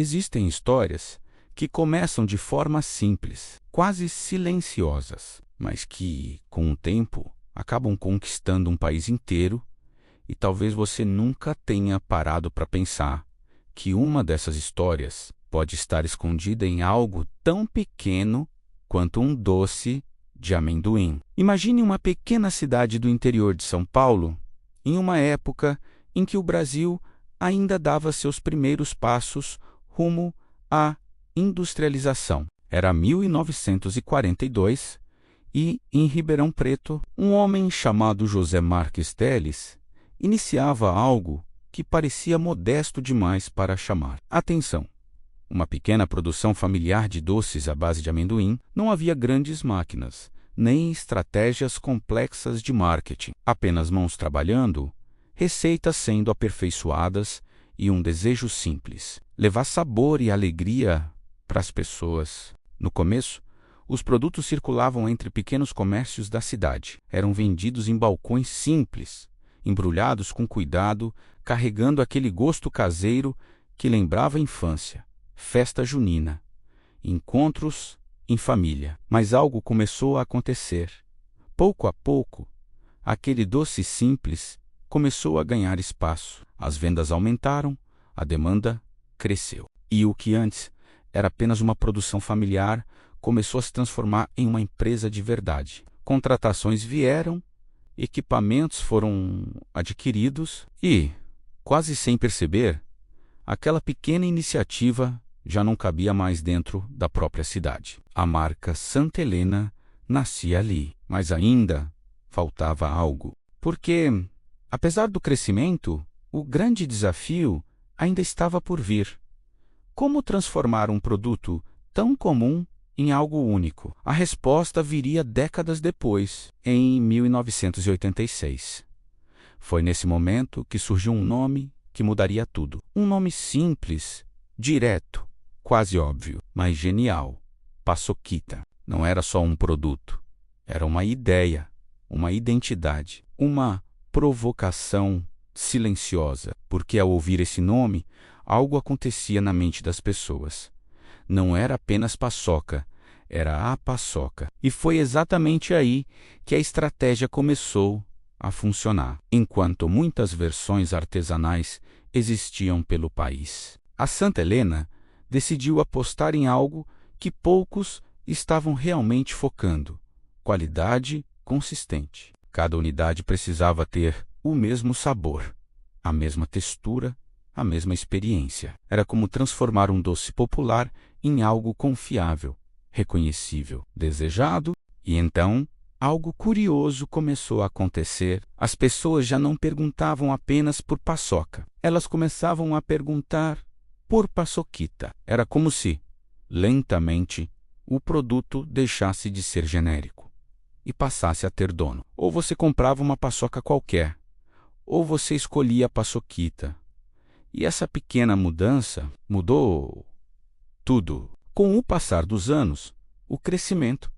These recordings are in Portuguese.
Existem histórias que começam de forma simples, quase silenciosas, mas que, com o tempo, acabam conquistando um país inteiro, e talvez você nunca tenha parado para pensar que uma dessas histórias pode estar escondida em algo tão pequeno quanto um doce de amendoim. Imagine uma pequena cidade do interior de São Paulo, em uma época em que o Brasil ainda dava seus primeiros passos rumo à industrialização. Era 1942 e, em Ribeirão Preto, um homem chamado José Marques Telles iniciava algo que parecia modesto demais para chamar atenção. Uma pequena produção familiar de doces à base de amendoim. Não havia grandes máquinas, nem estratégias complexas de marketing. Apenas mãos trabalhando, receitas sendo aperfeiçoadas e um desejo simples: levar sabor e alegria para as pessoas. No começo, os produtos circulavam entre pequenos comércios da cidade. Eram vendidos em balcões simples, embrulhados com cuidado, carregando aquele gosto caseiro que lembrava a infância, festa junina, encontros em família. Mas algo começou a acontecer. Pouco a pouco, aquele doce simples começou a ganhar espaço. As vendas aumentaram, a demanda cresceu. E o que antes era apenas uma produção familiar começou a se transformar em uma empresa de verdade. Contratações vieram, equipamentos foram adquiridos e, quase sem perceber, aquela pequena iniciativa já não cabia mais dentro da própria cidade. A marca Santa Helena nascia ali, mas ainda faltava algo. Porque, apesar do crescimento, o grande desafio ainda estava por vir. Como transformar um produto tão comum em algo único? A resposta viria décadas depois, em 1986. Foi nesse momento que surgiu um nome que mudaria tudo. Um nome simples, direto, quase óbvio, mas genial: Paçoquita. Não era só um produto, era uma ideia, uma identidade, uma provocação silenciosa, porque ao ouvir esse nome, algo acontecia na mente das pessoas. Não era apenas paçoca, era a paçoca. E foi exatamente aí que a estratégia começou a funcionar. Enquanto muitas versões artesanais existiam pelo país, a Santa Helena decidiu apostar em algo que poucos estavam realmente focando: qualidade consistente. Cada unidade precisava ter o mesmo sabor, a mesma textura, a mesma experiência. Era como transformar um doce popular em algo confiável, reconhecível, desejado. E então, algo curioso começou a acontecer. As pessoas já não perguntavam apenas por paçoca. Elas começavam a perguntar por paçoquita. Era como se, lentamente, o produto deixasse de ser genérico e passasse a ter dono. Ou você comprava uma paçoca qualquer, ou você escolhia a paçoquita. E essa pequena mudança mudou tudo. Com o passar dos anos, o crescimento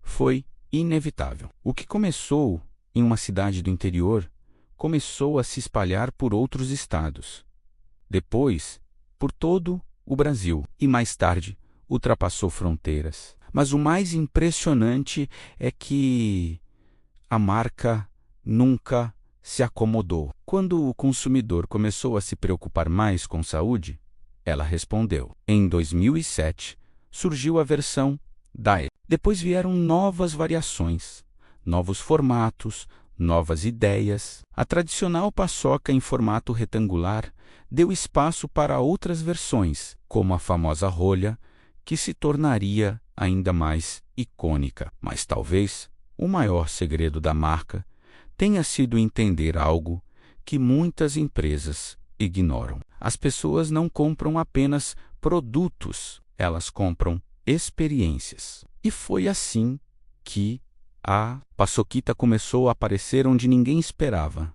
foi inevitável. O que começou em uma cidade do interior começou a se espalhar por outros estados. Depois, por todo o Brasil. E mais tarde, ultrapassou fronteiras. Mas o mais impressionante é que a marca nunca se acomodou. Quando o consumidor começou a se preocupar mais com saúde, ela respondeu. Em 2007, surgiu a versão Diet. Depois vieram novas variações, novos formatos, novas ideias. A tradicional paçoca em formato retangular deu espaço para outras versões, como a famosa rolha, que se tornaria ainda mais icônica. Mas talvez o maior segredo da marca tenha sido entender algo que muitas empresas ignoram. As pessoas não compram apenas produtos, elas compram experiências. E foi assim que a paçoquita começou a aparecer onde ninguém esperava.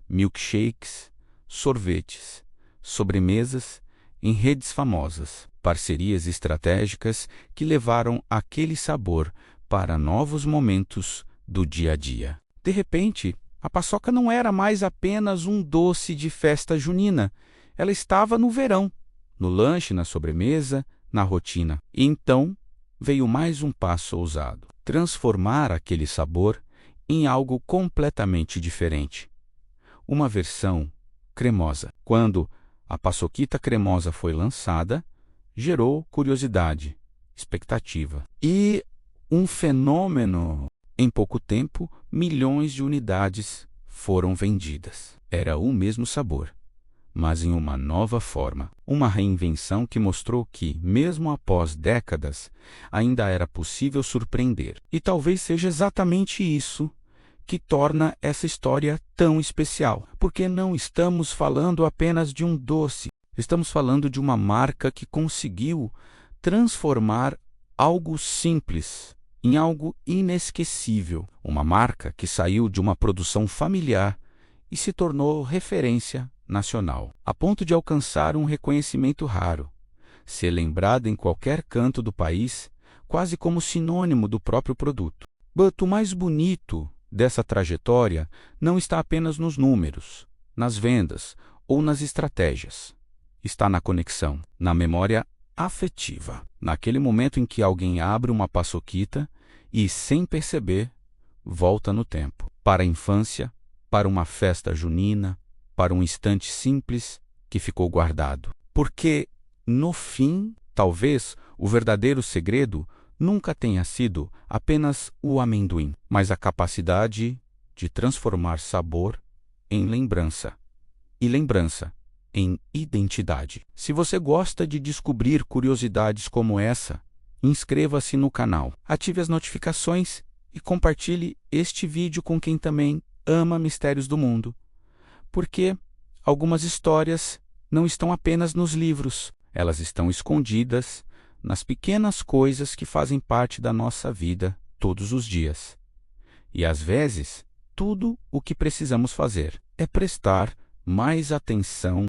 Milkshakes, sorvetes, sobremesas em redes famosas, parcerias estratégicas que levaram aquele sabor para novos momentos do dia a dia. De repente, a paçoca não era mais apenas um doce de festa junina. Ela estava no verão, no lanche, na sobremesa, na rotina. E então veio mais um passo ousado: transformar aquele sabor em algo completamente diferente. Uma versão cremosa. Quando a paçoquita cremosa foi lançada, gerou curiosidade, expectativa e um fenômeno. Em pouco tempo, milhões de unidades foram vendidas. Era o mesmo sabor, mas em uma nova forma. Uma reinvenção que mostrou que, mesmo após décadas, ainda era possível surpreender. E talvez seja exatamente isso que torna essa história tão especial. Porque não estamos falando apenas de um doce. Estamos falando de uma marca que conseguiu transformar algo simples em algo inesquecível. Uma marca que saiu de uma produção familiar e se tornou referência nacional, a ponto de alcançar um reconhecimento raro, ser lembrada em qualquer canto do país, quase como sinônimo do próprio produto. Mas o mais bonito dessa trajetória não está apenas nos números, nas vendas ou nas estratégias. Está na conexão, na memória afetiva. Naquele momento em que alguém abre uma paçoquita e, sem perceber, volta no tempo. Para a infância, para uma festa junina, para um instante simples que ficou guardado. Porque, no fim, talvez o verdadeiro segredo nunca tenha sido apenas o amendoim, mas a capacidade de transformar sabor em lembrança e lembrança em identidade. Se você gosta de descobrir curiosidades como essa, inscreva-se no canal, ative as notificações e compartilhe este vídeo com quem também ama mistérios do mundo. Porque algumas histórias não estão apenas nos livros, elas estão escondidas nas pequenas coisas que fazem parte da nossa vida todos os dias. E às vezes, tudo o que precisamos fazer é prestar mais atenção